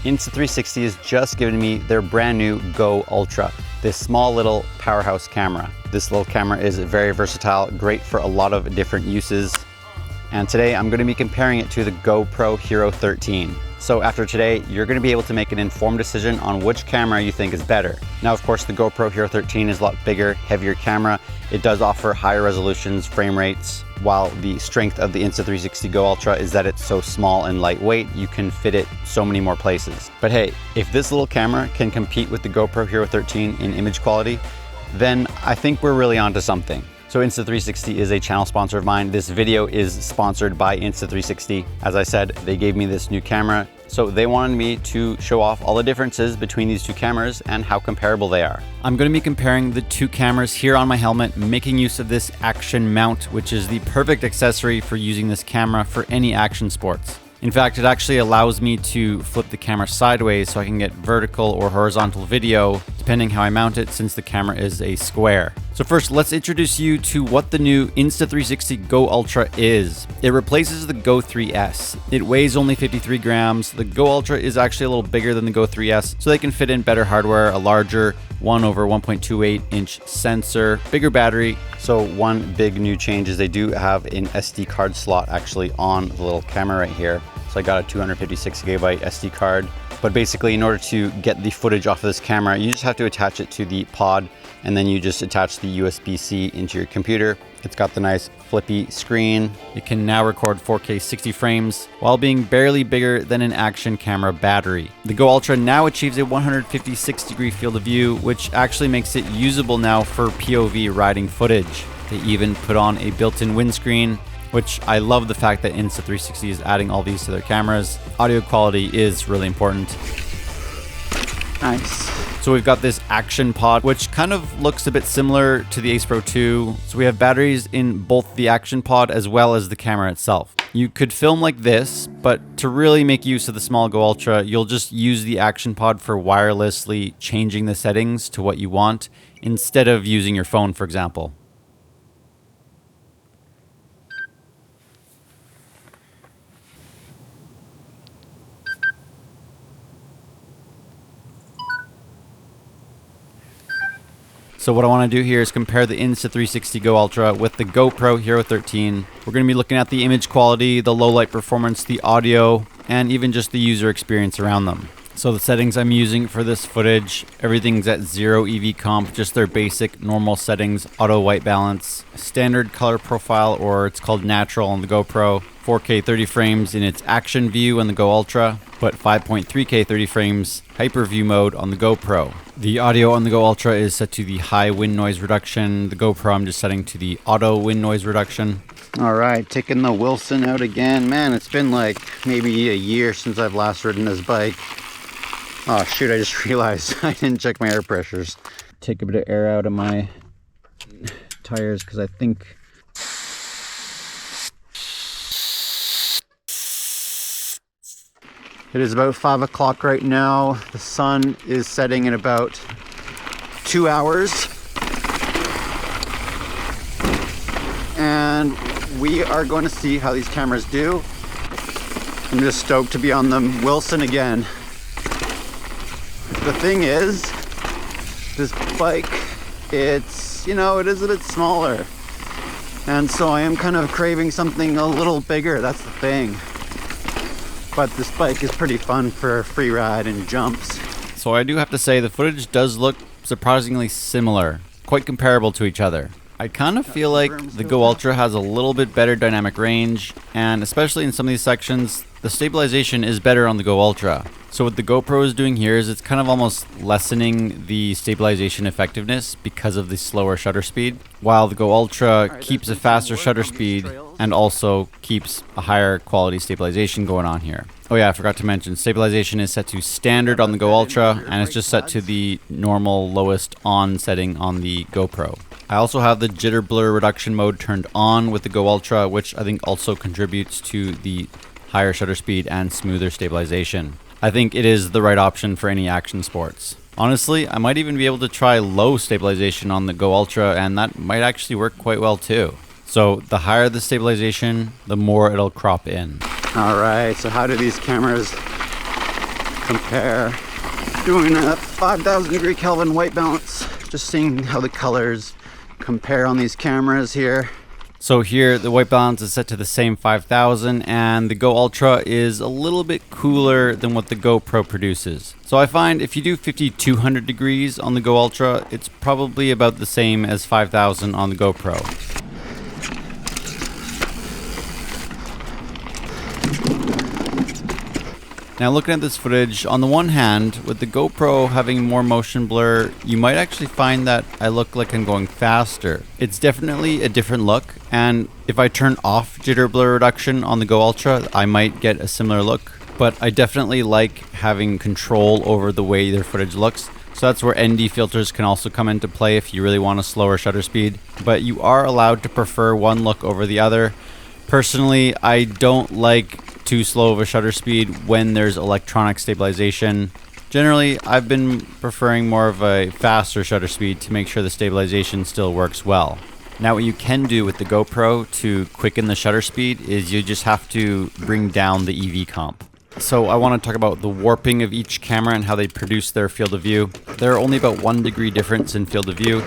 Insta360 has just given me their brand new Go Ultra, this small little powerhouse camera. This little camera is very versatile, great for a lot of different uses. And today I'm going to be comparing it to the GoPro Hero 13. So after today, you're going to be able to make an informed decision on which camera you think is better. Now, of course, the GoPro Hero 13 is a lot bigger, heavier camera. It does offer higher resolutions, frame rates, while the strength of the Insta360 Go Ultra is that it's so small and lightweight, you can fit it so many more places. But hey, if this little camera can compete with the GoPro Hero 13 in image quality, then I think we're really onto something. So Insta360 is a channel sponsor of mine. This video is sponsored by Insta360. As I said, they gave me this new camera, so they wanted me to show off all the differences between these two cameras and how comparable they are. I'm going to be comparing the two cameras here on my helmet, making use of this action mount, which is the perfect accessory for using this camera for any action sports. In fact, it actually allows me to flip the camera sideways so I can get vertical or horizontal video, depending how I mount it, since the camera is a square. So first, let's introduce you to what the new Insta360 Go Ultra is. It replaces the Go 3S. It weighs only 53 grams. The Go Ultra is actually a little bigger than the Go 3S, so they can fit in better hardware, a larger 1/1.28-inch sensor, bigger battery. So one big new change is they do have an SD card slot actually on the little camera right here. So I got a 256 gigabyte SD card. But basically, in order to get the footage off of this camera, you just have to attach it to the pod, and then you just attach the USB-C into your computer. It's got the nice flippy screen. It can now record 4K 60 frames while being barely bigger than an action camera battery. The Go Ultra now achieves a 156-degree field of view, which actually makes it usable now for POV riding footage. They even put on a built-in windscreen, which I love the fact that Insta360 is adding all these to their cameras. Audio quality is really important. Nice. So we've got this action pod, which kind of looks a bit similar to the Ace Pro 2. So we have batteries in both the action pod as well as the camera itself. You could film like this, but to really make use of the small Go Ultra, you'll just use the action pod for wirelessly changing the settings to what you want, instead of using your phone, for example. So what I want to do here is compare the Insta360 Go Ultra with the GoPro Hero 13. We're going to be looking at the image quality, the low light performance, the audio, and even just the user experience around them. So the settings I'm using for this footage, everything's at 0 EV comp, just their basic normal settings, auto white balance, standard color profile, or it's called natural on the GoPro, 4K 30 frames in its action view on the Go Ultra, but 5.3K 30 frames hyper view mode on the GoPro. The audio on the Go Ultra is set to the high wind noise reduction. The GoPro I'm just setting to the auto wind noise reduction. All right, taking the Wilson out again. Man, it's been like maybe a year since I've last ridden this bike. Oh shoot, I just realized I didn't check my air pressures. Take a bit of air out of my tires because I think it is about 5 o'clock right now. The sun is setting in about 2 hours. And we are going to see how these cameras do. I'm just stoked to be on the Wilson again. The thing is, this bike, it's, it is a bit smaller. And so I am kind of craving something a little bigger, that's the thing. But this bike is pretty fun for free ride and jumps. So I do have to say the footage does look surprisingly similar, quite comparable to each other. I kind of feel like the Go Ultra has a little bit better dynamic range, and especially in some of these sections, the stabilization is better on the Go Ultra. So what the GoPro is doing here is it's kind of almost lessening the stabilization effectiveness because of the slower shutter speed, while the Go Ultra keeps a faster shutter speed and also keeps a higher quality stabilization going on here. Oh yeah, I forgot to mention, stabilization is set to standard on the Go Ultra, and it's just set to the normal lowest on setting on the GoPro. I also have the jitter blur reduction mode turned on with the Go Ultra, which I think also contributes to the higher shutter speed and smoother stabilization. I think it is the right option for any action sports. Honestly, I might even be able to try low stabilization on the Go Ultra, and that might actually work quite well too. So the higher the stabilization, the more it'll crop in. All right, so how do these cameras compare. Doing a 5,000 degree Kelvin white balance, just seeing how the colors compare on these cameras here. So here the white balance is set to the same 5,000, and the Go Ultra is a little bit cooler than what the GoPro produces. So I find if you do 5,200 degrees on the Go Ultra, it's probably about the same as 5,000 on the GoPro. Now looking at this footage, on the one hand, with the GoPro having more motion blur, you might actually find that I look like I'm going faster. It's definitely a different look, and if I turn off jitter blur reduction on the Go Ultra, I might get a similar look, but I definitely like having control over the way their footage looks. So that's where ND filters can also come into play if you really want a slower shutter speed, but you are allowed to prefer one look over the other. Personally, I don't like too slow of a shutter speed when there's electronic stabilization. Generally, I've been preferring more of a faster shutter speed to make sure the stabilization still works well. Now what you can do with the GoPro to quicken the shutter speed is you just have to bring down the EV comp. So I want to talk about the warping of each camera and how they produce their field of view. There are only about 1 degree difference in field of view,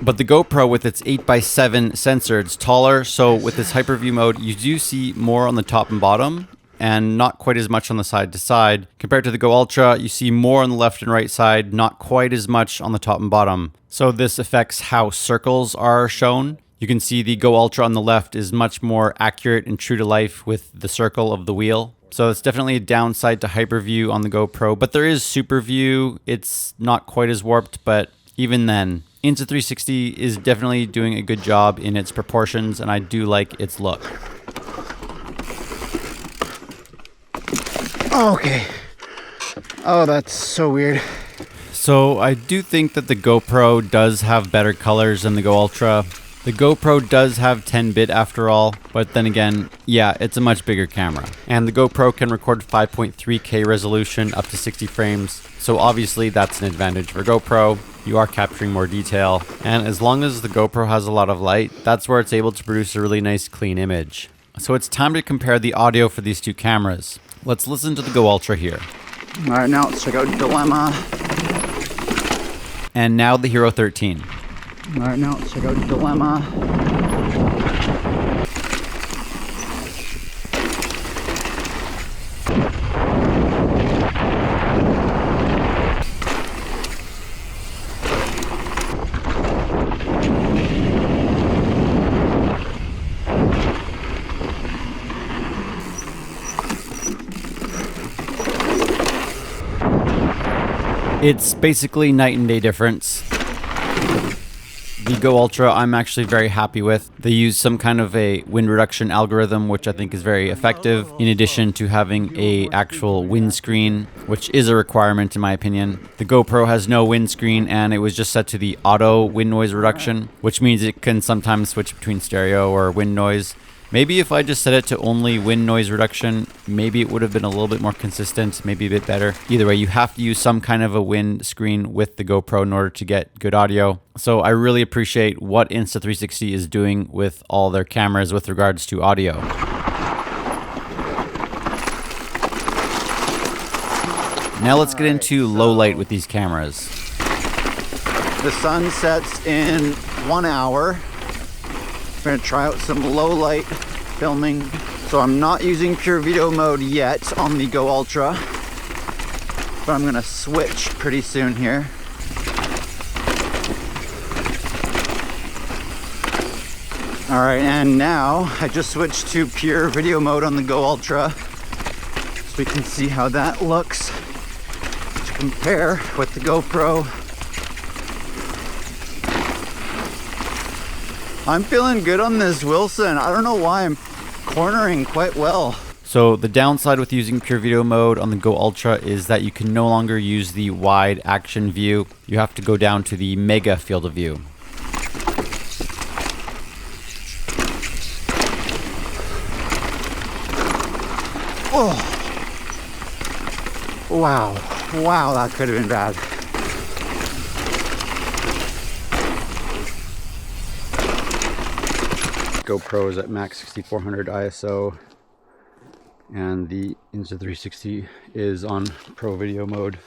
but the GoPro with its 8x7 sensor, it's taller, so with this hyperview mode, you do see more on the top and bottom, and not quite as much on the side to side. Compared to the Go Ultra, you see more on the left and right side, not quite as much on the top and bottom. So this affects how circles are shown. You can see the Go Ultra on the left is much more accurate and true to life with the circle of the wheel. So it's definitely a downside to hyperview on the GoPro, but there is super view. It's not quite as warped, but even then, Insta360 is definitely doing a good job in its proportions, and I do like its look. Okay. Oh, that's so weird. So I do think that the GoPro does have better colors than the Go Ultra. The GoPro does have 10-bit after all, but then again, yeah, it's a much bigger camera. And the GoPro can record 5.3K resolution up to 60 frames, so obviously that's an advantage for GoPro. You are capturing more detail, and as long as the GoPro has a lot of light, that's where it's able to produce a really nice clean image. So it's time to compare the audio for these two cameras. Let's listen to the Go Ultra here. All right, now let's check out Dilemma. And now the Hero 13. All right, now let's check out Dilemma. It's basically night and day difference. The Go Ultra I'm actually very happy with. They use some kind of a wind reduction algorithm, which I think is very effective, in addition to having a actual windscreen, which is a requirement in my opinion. The GoPro has no windscreen, and it was just set to the auto wind noise reduction, which means it can sometimes switch between stereo or wind noise. Maybe if I just set it to only wind noise reduction, maybe it would have been a little bit more consistent, maybe a bit better. Either way, you have to use some kind of a wind screen with the GoPro in order to get good audio. So I really appreciate what Insta360 is doing with all their cameras with regards to audio. Now let's get into low light with these cameras. The sun sets in 1 hour. I'm gonna try out some low light filming. So I'm not using pure video mode yet on the Go Ultra, but I'm gonna switch pretty soon here. All right, and now I just switched to pure video mode on the Go Ultra, so we can see how that looks to compare with the GoPro. I'm feeling good on this Wilson. I don't know why, I'm cornering quite well. So the downside with using pure video mode on the Go Ultra is that you can no longer use the wide action view. You have to go down to the mega field of view. Oh. Wow. Wow, that could have been bad. GoPro is at max 6400 ISO, And the Insta360 is on pro video mode.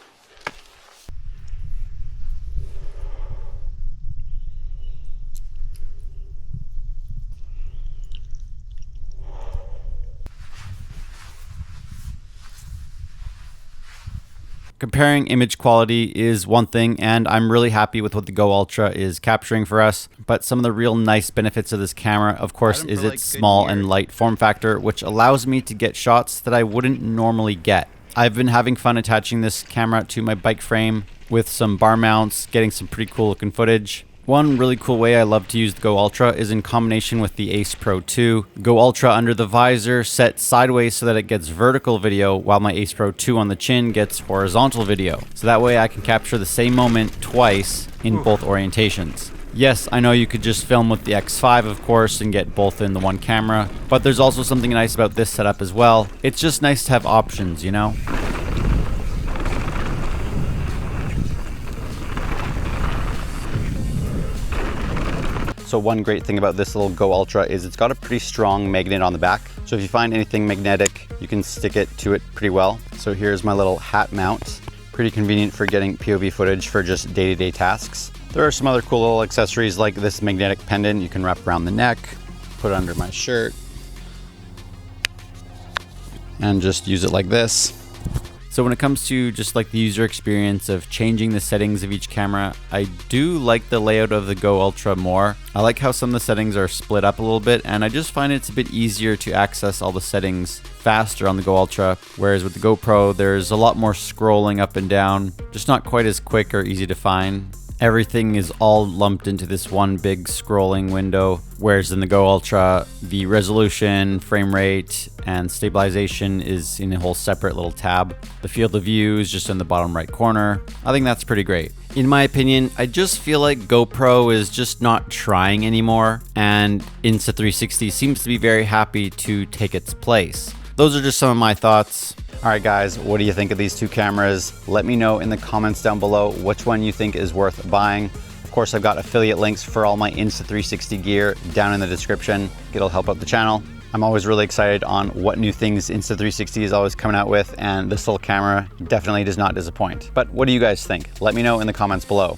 Comparing image quality is one thing, and I'm really happy with what the Go Ultra is capturing for us. But some of the real nice benefits of this camera, of course, is its small and light form factor, which allows me to get shots that I wouldn't normally get. I've been having fun attaching this camera to my bike frame with some bar mounts, getting some pretty cool looking footage. One really cool way I love to use the Go Ultra is in combination with the Ace Pro 2. Go Ultra under the visor set sideways so that it gets vertical video, while my Ace Pro 2 on the chin gets horizontal video. So that way I can capture the same moment twice in both orientations. Yes, I know you could just film with the X5, of course, and get both in the one camera, but there's also something nice about this setup as well. It's just nice to have options, you know? So one great thing about this little Go Ultra is it's got a pretty strong magnet on the back. So if you find anything magnetic, you can stick it to it pretty well. So here's my little hat mount. Pretty convenient for getting POV footage for just day-to-day tasks. There are some other cool little accessories like this magnetic pendant you can wrap around the neck, put it under my shirt, and just use it like this. So when it comes to just like the user experience of changing the settings of each camera, I do like the layout of the Go Ultra more. I like how some of the settings are split up a little bit, and I just find it's a bit easier to access all the settings faster on the Go Ultra, whereas with the GoPro, there's a lot more scrolling up and down, just not quite as quick or easy to find. Everything is all lumped into this one big scrolling window, whereas in the Go Ultra, the resolution, frame rate, and stabilization is in a whole separate little tab. The field of view is just in the bottom right corner. I think that's pretty great. In my opinion, I just feel like GoPro is just not trying anymore, and Insta360 seems to be very happy to take its place. Those are just some of my thoughts. All right, guys, what do you think of these two cameras? Let me know in the comments down below which one you think is worth buying. Of course, I've got affiliate links for all my Insta360 gear down in the description. It'll help out the channel. I'm always really excited on what new things Insta360 is always coming out with, and this little camera definitely does not disappoint. But what do you guys think? Let me know in the comments below.